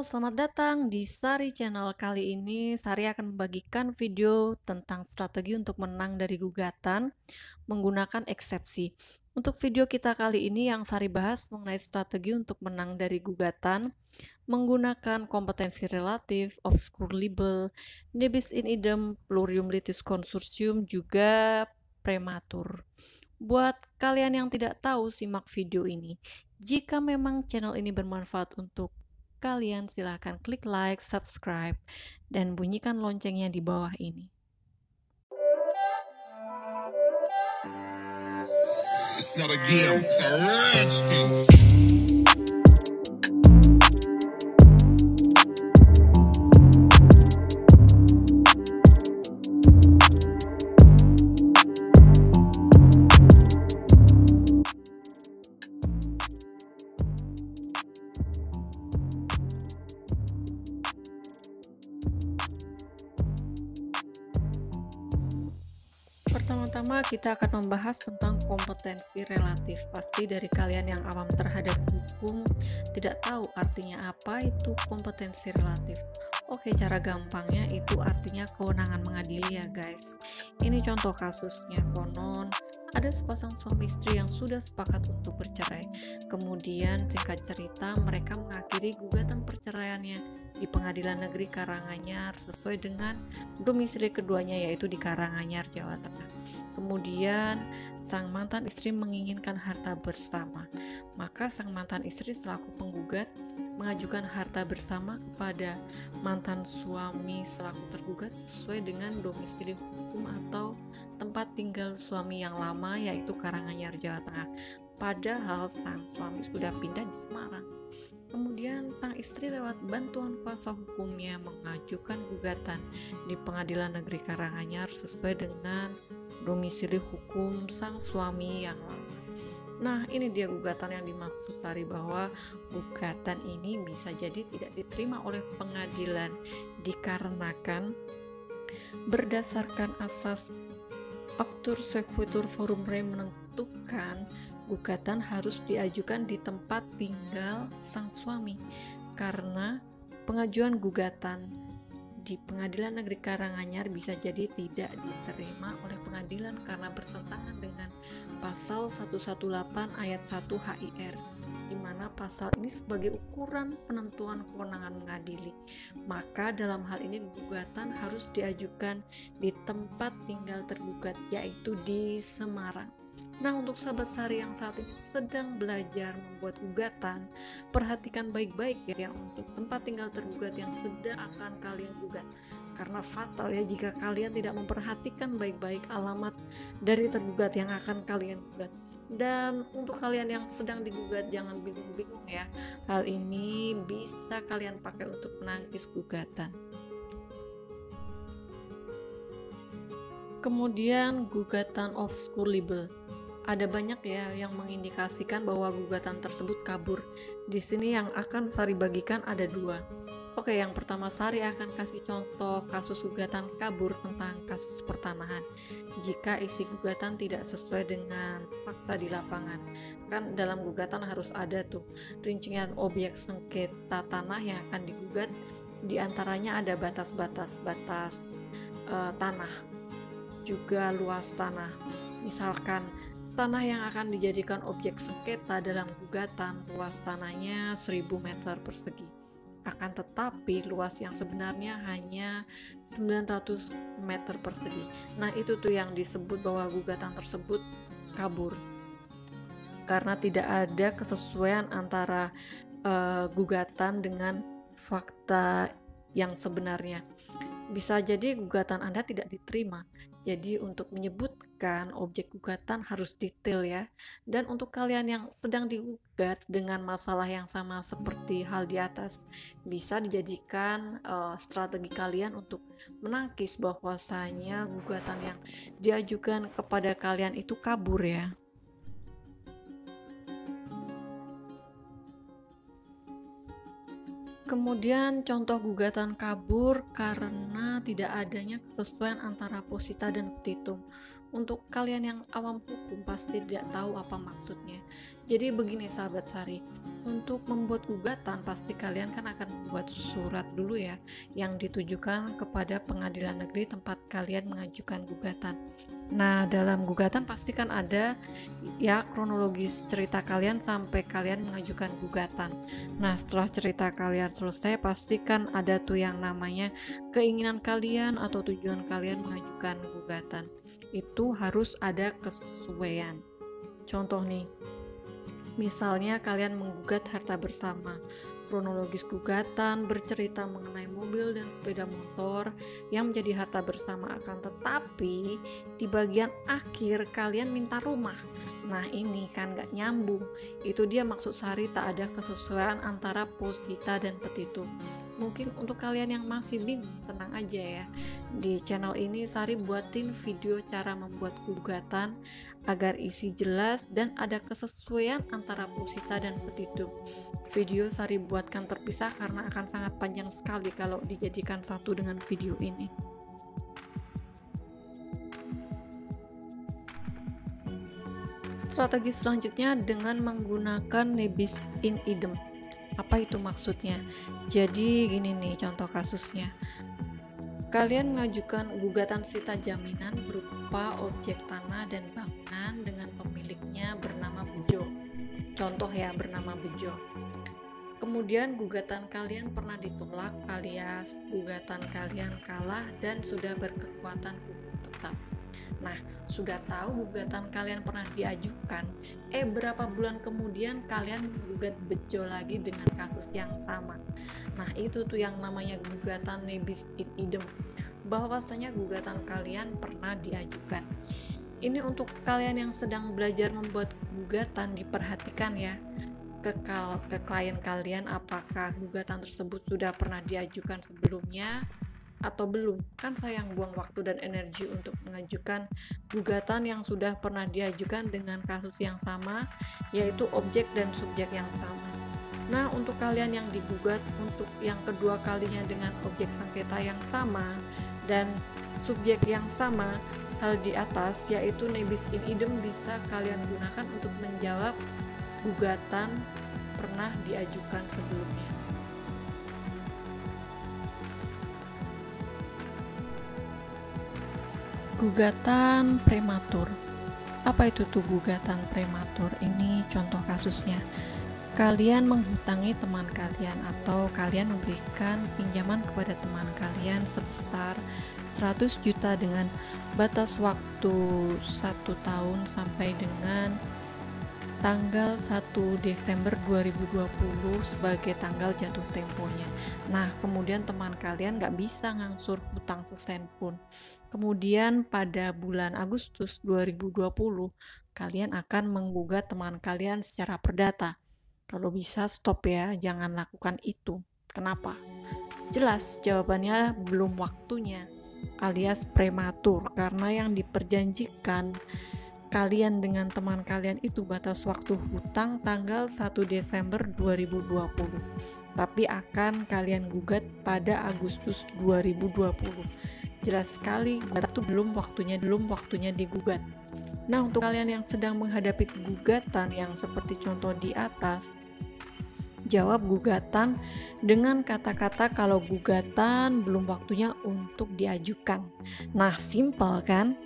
Selamat datang di Sari Channel. Kali ini Sari akan membagikan video tentang strategi untuk menang dari gugatan menggunakan eksepsi. Untuk video kita kali ini yang Sari bahas mengenai strategi untuk menang dari gugatan menggunakan kompetensi relatif, obscure libel, nebis in idem, plurium litis consortium, juga prematur. Buat kalian yang tidak tahu, simak video ini. Jika memang channel ini bermanfaat untuk kalian, silahkan klik like, subscribe, dan bunyikan loncengnya di bawah ini. It's not a game, it's a rich thing. Pertama-tama kita akan membahas tentang kompetensi relatif. Pasti dari kalian yang awam terhadap hukum tidak tahu artinya apa itu kompetensi relatif. Oke, cara gampangnya itu artinya kewenangan mengadili ya guys. Ini contoh kasusnya. Konon ada sepasang suami istri yang sudah sepakat untuk bercerai. Kemudian singkat cerita mereka mengakhiri gugatan perceraiannya di Pengadilan Negeri Karanganyar sesuai dengan domisili keduanya, yaitu di Karanganyar, Jawa Tengah. Kemudian sang mantan istri menginginkan harta bersama, maka sang mantan istri selaku penggugat mengajukan harta bersama kepada mantan suami selaku tergugat sesuai dengan domisili hukum atau tempat tinggal suami yang lama, yaitu Karanganyar, Jawa Tengah. Padahal sang suami sudah pindah di Semarang. Kemudian sang istri lewat bantuan kuasa hukumnya mengajukan gugatan di Pengadilan Negeri Karanganyar sesuai dengan domisili hukum sang suami yang lama. Nah, ini dia gugatan yang dimaksud Sari, bahwa gugatan ini bisa jadi tidak diterima oleh pengadilan dikarenakan berdasarkan asas Auctur Sequitur Forum Rei menentukan gugatan harus diajukan di tempat tinggal sang suami, karena pengajuan gugatan di Pengadilan Negeri Karanganyar bisa jadi tidak diterima oleh pengadilan karena bertentangan dengan pasal 118 ayat 1 HIR, di mana pasal ini sebagai ukuran penentuan kewenangan mengadili. Maka dalam hal ini gugatan harus diajukan di tempat tinggal tergugat, yaitu di Semarang. Nah, untuk sahabat Sari yang saat ini sedang belajar membuat gugatan, perhatikan baik-baik ya untuk tempat tinggal tergugat yang sedang akan kalian gugat. Karena fatal ya jika kalian tidak memperhatikan baik-baik alamat dari tergugat yang akan kalian gugat. Dan untuk kalian yang sedang digugat, jangan bingung-bingung ya. Hal ini bisa kalian pakai untuk menangkis gugatan. Kemudian gugatan obscure libel. Ada banyak ya yang mengindikasikan bahwa gugatan tersebut kabur. Di sini yang akan Sari bagikan ada dua. Oke, yang pertama Sari akan kasih contoh kasus gugatan kabur tentang kasus pertanahan. Jika isi gugatan tidak sesuai dengan fakta di lapangan. Kan dalam gugatan harus ada tuh rincian objek sengketa tanah yang akan digugat. Di antaranya ada batas-batas tanah, juga luas tanah. Misalkan tanah yang akan dijadikan objek sengketa dalam gugatan luas tanahnya 1000 meter persegi, akan tetapi luas yang sebenarnya hanya 900 meter persegi. Nah, itu tuh yang disebut bahwa gugatan tersebut kabur karena tidak ada kesesuaian antara gugatan dengan fakta yang sebenarnya. Bisa jadi gugatan Anda tidak diterima. Jadi untuk menyebutkan objek gugatan harus detail ya. Dan untuk kalian yang sedang digugat dengan masalah yang sama seperti hal di atas, bisa dijadikan strategi kalian untuk menangkis bahwasanya gugatan yang diajukan kepada kalian itu kabur ya. Kemudian contoh gugatan kabur karena tidak adanya kesesuaian antara posita dan petitum. Untuk kalian yang awam hukum pasti tidak tahu apa maksudnya. Jadi begini sahabat Sari, untuk membuat gugatan pasti kalian kan akan membuat surat dulu ya, yang ditujukan kepada pengadilan negeri tempat kalian mengajukan gugatan. Nah, dalam gugatan pasti kan ada ya kronologis cerita kalian sampai kalian mengajukan gugatan. Nah, setelah cerita kalian selesai, pasti kan ada tuh yang namanya keinginan kalian atau tujuan kalian mengajukan gugatan. Itu harus ada kesesuaian. Contoh nih, misalnya kalian menggugat harta bersama. Kronologis gugatan bercerita mengenai mobil dan sepeda motor yang menjadi harta bersama, akan tetapi di bagian akhir kalian minta rumah. Nah ini kan gak nyambung. Itu dia maksud Sari tak ada kesesuaian antara posita dan petitum. Mungkin untuk kalian yang masih bingung, tenang aja ya. Di channel ini Sari buatin video cara membuat gugatan agar isi jelas dan ada kesesuaian antara posita dan petitum. Video Sari buatkan terpisah karena akan sangat panjang sekali kalau dijadikan satu dengan video ini. Strategi selanjutnya dengan menggunakan nebis in idem. Apa itu maksudnya? Jadi gini nih contoh kasusnya. Kalian mengajukan gugatan sita jaminan berupa objek tanah dan bangunan dengan pemiliknya bernama Bejo. Contoh ya, bernama Bejo. Kemudian gugatan kalian pernah ditolak alias gugatan kalian kalah dan sudah berkekuatan hukum tetap. Nah, sudah tahu gugatan kalian pernah diajukan, berapa bulan kemudian kalian menggugat Bejo lagi dengan kasus yang sama. Nah, itu tuh yang namanya gugatan nebis in idem, bahwasanya gugatan kalian pernah diajukan. Ini untuk kalian yang sedang belajar membuat gugatan, diperhatikan ya ke klien kalian, apakah gugatan tersebut sudah pernah diajukan sebelumnya atau belum. Kan sayang buang waktu dan energi untuk mengajukan gugatan yang sudah pernah diajukan dengan kasus yang sama, yaitu objek dan subjek yang sama. Nah, untuk kalian yang digugat untuk yang kedua kalinya dengan objek sengketa yang sama dan subjek yang sama, hal di atas yaitu nebis in idem bisa kalian gunakan untuk menjawab gugatan pernah diajukan sebelumnya. Gugatan prematur. Apa itu tuh gugatan prematur? Ini contoh kasusnya. Kalian menghutangi teman kalian atau kalian memberikan pinjaman kepada teman kalian sebesar 100 juta dengan batas waktu 1 tahun sampai dengan tanggal 1 Desember 2020 sebagai tanggal jatuh temponya. Nah, kemudian teman kalian gak bisa ngangsur hutang sesen pun. Kemudian pada bulan Agustus 2020, kalian akan menggugat teman kalian secara perdata. Kalau bisa stop ya, jangan lakukan itu. Kenapa? Jelas jawabannya belum waktunya, alias prematur, karena yang diperjanjikan kalian dengan teman kalian itu batas waktu hutang tanggal 1 Desember 2020, tapi akan kalian gugat pada Agustus 2020. Jelas sekali itu belum waktunya digugat. Nah, untuk kalian yang sedang menghadapi gugatan yang seperti contoh di atas, jawab gugatan dengan kata-kata kalau gugatan belum waktunya untuk diajukan. Nah, simpel kan?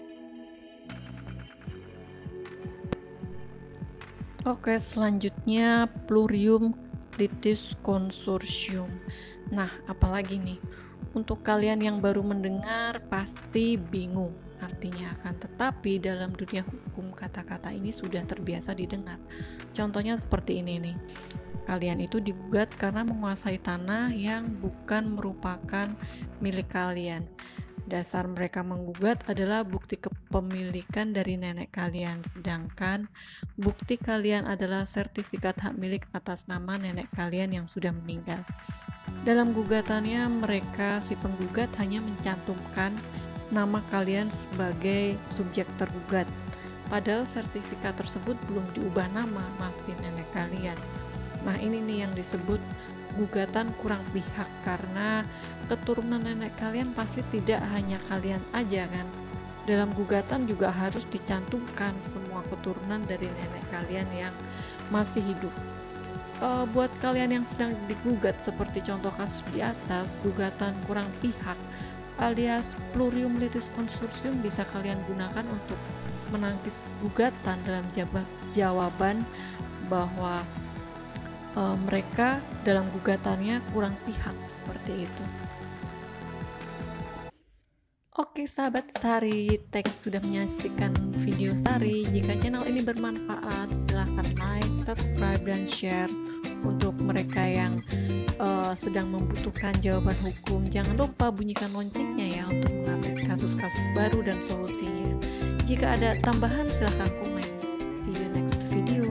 Oke, selanjutnya plurium litis consortium. Nah, apalagi nih? Untuk kalian yang baru mendengar pasti bingung artinya, akan tetapi dalam dunia hukum kata-kata ini sudah terbiasa didengar. Contohnya seperti ini nih. Kalian itu digugat karena menguasai tanah yang bukan merupakan milik kalian. Dasar mereka menggugat adalah bukti kepemilikan dari nenek kalian, sedangkan bukti kalian adalah sertifikat hak milik atas nama nenek kalian yang sudah meninggal. Dalam gugatannya, mereka si penggugat hanya mencantumkan nama kalian sebagai subjek tergugat, padahal sertifikat tersebut belum diubah nama, masih nenek kalian. Nah, ini nih yang disebut gugatan kurang pihak, karena keturunan nenek kalian pasti tidak hanya kalian aja kan. Dalam gugatan juga harus dicantumkan semua keturunan dari nenek kalian yang masih hidup. Buat kalian yang sedang digugat seperti contoh kasus di atas, gugatan kurang pihak alias plurium litis consortium bisa kalian gunakan untuk menangkis gugatan dalam jawaban bahwa mereka dalam gugatannya kurang pihak seperti itu. Oke sahabat Sari Tech sudah menyaksikan video Sari. Jika channel ini bermanfaat, silahkan like, subscribe, dan share. Untuk mereka yang sedang membutuhkan jawaban hukum, jangan lupa bunyikan loncengnya ya untuk mengupdate kasus-kasus baru dan solusinya. Jika ada tambahan silahkan komen. See you next video.